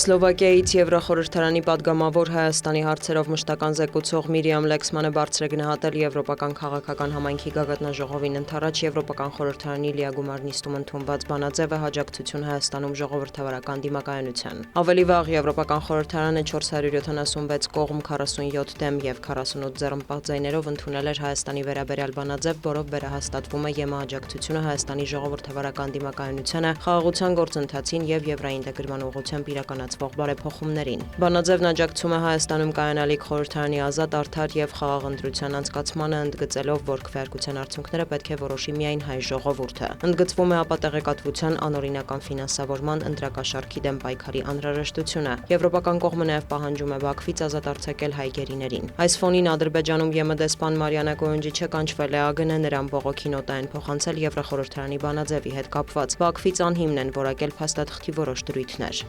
Սլովակիայից Եվրոխորհրդարանի պատգամավոր Հայաստանի հարցերով մշտական զեկուցող Միրիամ Լեքսմանը բարձր է գնահատել Եվրոպական քաղաքական համայնքի գագաթնաժողովին ընդառաջ Եվրոպական խորհրդարանի լիագումար նիստում ընդունված բանաձևը հաջակցություն Հայաստանում ժողովրդավարական դիմակայունության։ Ավելի վաղ Եվրոպական խորհրդարանը 476 կողմ 47 դեմ և 48 ձեռնպահ ձայներով ընդունել էր Հայաստանի վերաբերյալ բանաձև, որով վերահաստատվում է ԵՄ աջակցությունը Հայաստանի ժողովրդավարական դիմակայունությանը, խաղաղության գործընթացին և եվրաինտեգրման ուղղությամբ իրականացվող բարեփոխումներին։ Բանաձևն աջակցում է Հայաստանում կայանալիք խորհրդարանի ազատ, արդար և խաղաղ ընտրության անցկացմանը, ընդգծելով, որ քվեարկության արդյունքները պետք է որոշի միայն հայ ժողովուրդը։ Ընդգծվում է ապատեղեկատվության, անօրինական ֆինանսավորման, ընտրակաշառքի դեմ պայքարի անհրաժեշտությունը։ Եվրոպական կողմը նաև պահանջում է Բաքվից ազատ արձակել հայ գերիներին։ Այս ֆոնին Ադրբեջանում ԵՄ դեսպան Մարիանա Կոյունջիչը կանչվել է ԱԳՆ, նրան բողոքի նոտա են փոխանցել Եվրոխորհրդարանի բանաձևի հետ կապված։ Բաքվից անհիմն են որակել փաստաթղթի որոշ դրույթներ։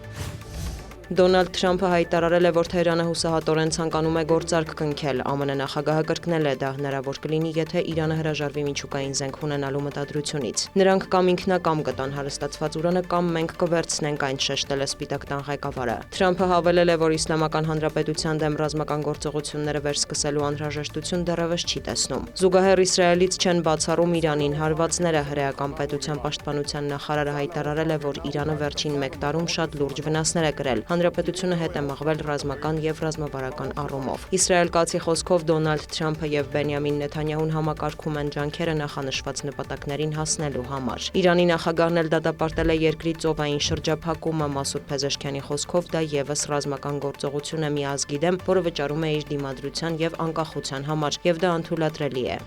Դոնալդ Թրամփը հայտարարել է, որ Թեհրանը հուսահատորեն ցանկանում է գործարք կնքել։ ԱՄՆ նախագահը կրկնել է, դա հնարավոր կլինի, եթե Իրանը հրաժարվի միջուկային զենք ունենալու մտադրությունից։ Նրանք կամ ինքնակամ կտան հարստացված ուրանը, կամ մենք կվերցնենք այն, շեշտել է Սպիտակ տան ղեկավարը։ Թրամփը հավելել է, որ Իսլամական Հանրապետության դեմ ռազմական գործողությունները վերսկսելու անհրաժեշտություն դեռևս չի տեսնում։ Զուգահեռ Իսրայելից չեն բացառում Իրանին հարվածները։ Հրեական պետության պաշտպանության նախարարը հայտարարել է, որ Իրանը վերջին 1 տարում շատ լուրջ վնասներ է կրել։ Հանրապետությունը հետ է մղվել ռազմական և ռազմավարական առումով։ Իսրայելկացի խոսքով Դոնալդ Թրամփը և Բենյամին Նեթանյահուն համակարգում են ջանքերը նախանշված նպատակներին հասնելու համար։ Իրանի նախագահն էլ դատապարտել է երկրի ծովային շրջափակումը։ Մասուդ Փեզեշքյանի խոսքով դա ևս ռազմական գործողություն է մի ազգի դեմ, որը վճարում է իր դիմադրության և անկախության համար, և դա անթույլատրելի է։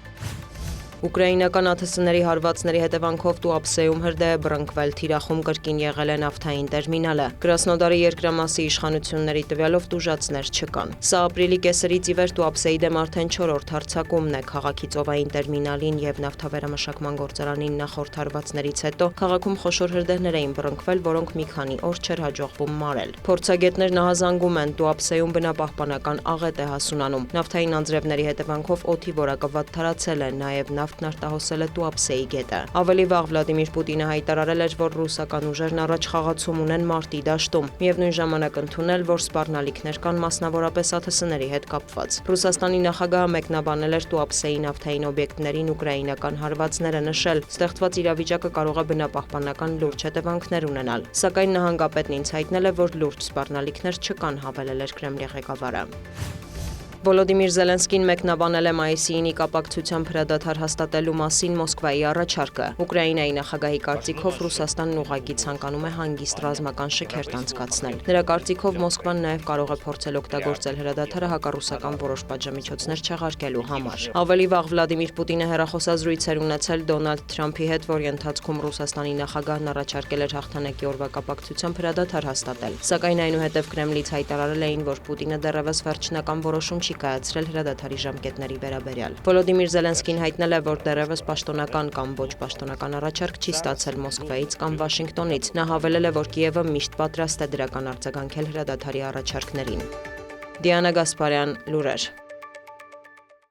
Ուկրաինական ԱԹՍ-ների հարվածների հետևանքով Տուապսեում հրդեհ է բռնկվել, թիրախում կրկին եղել է նավթային տերմինալը։ Կրասնոդարի երկրամասի իշխանությունների տվյալով տուժածներ չկան։ Սա ապրիլի կեսերից ի վեր Տուապսեի դեմ արդեն 4-րդ հարձակումն է։ Քաղաքի ծովային տերմինալին և նավթավերամշակման գործարանին նախորդ հարվածներից հետո քաղաքում խոշոր հրդեհներ էին բռնկվել, որոնք մի քանի օր չէր հաջողվում մարել։ Փորձագետներն ահազանգում են, Տուապսեում բնապահպանական աղետ է հասունանում։ Նավթային անձրևների հետևանքով օդի որակը վատթարացել է, նաև նավթն արտահոսել է Տուապսեի գետը։ Ավելի վաղ Վլադիմիր Պուտինը հայտարարել էր, որ ռուսական ուժերն առաջ խաղացում ունեն մարտի դաշտում, միևնույն ժամանակ ընդունել, որ սպառնալիքներ կան մասնավորապես ԱԹՍ-ների հետ կապված։ Ռուսաստանի նախագահը մեկնաբանել էր Տուապսեի նավթային օբյեկտներին ուկրաինական հարվածները, նշել, ստեղծված իրավիճակը կարող է բնապահպանական լուրջ հետևանքներ ունենալ։ Սակայն նահանգապետն ինձ հայտնել է, որ լուրջ սպառնալիքներ չկան, հավելել էր Կրեմլի ղեկավարը։ Վոլոդիմիր Զելենսկին մեկնաբանել է մայիսի 9-ի կապակցությամբ հրադադար հաստատելու մասին Մոսկվայի առաջարկը։ Ուկրաինայի նախագահի կարծիքով Ռուսաստանն ուղղակի ցանկանում է հանգիստ ռազմական շքերթ անցկացնել։ Նրա կարծիքով Մոսկվան նաև կարող է փորձել օգտագործել հրադադարը հակառուսական որոշ պատժամիջոցներ չեղարկելու համար։ Ավելի վաղ Վլադիմիր Պուտինը հեռախոսազրույց էր ունեցել Դոնալդ Թրամփի հետ, որի ընթացքում Ռուսաստանի նախագահն առաջարկել էր հաղթանակի օրվա կապակցությամբ հրադադար հաստատել։ Սակայն այնուհետև Կրեմլից հայտարարել էին, որ Պուտինը դեռևս վերջնական որոշում չի կայացրել հրադադարի ժամկետների վերաբերյալ։ Վոլոդիմիր Զելենսկին հայտնել է, որ դեռևս պաշտոնական կամ ոչ պաշտոնական առաջարկ չի ստացել Մոսկվայից կամ Վաշինգտոնից։ Նա հավելել է, որ Կիևը միշտ պատրաստ է դրական արձագանքել հրադադարի առաջարկներին։ Դիանա Գասպարյան, լուրեր։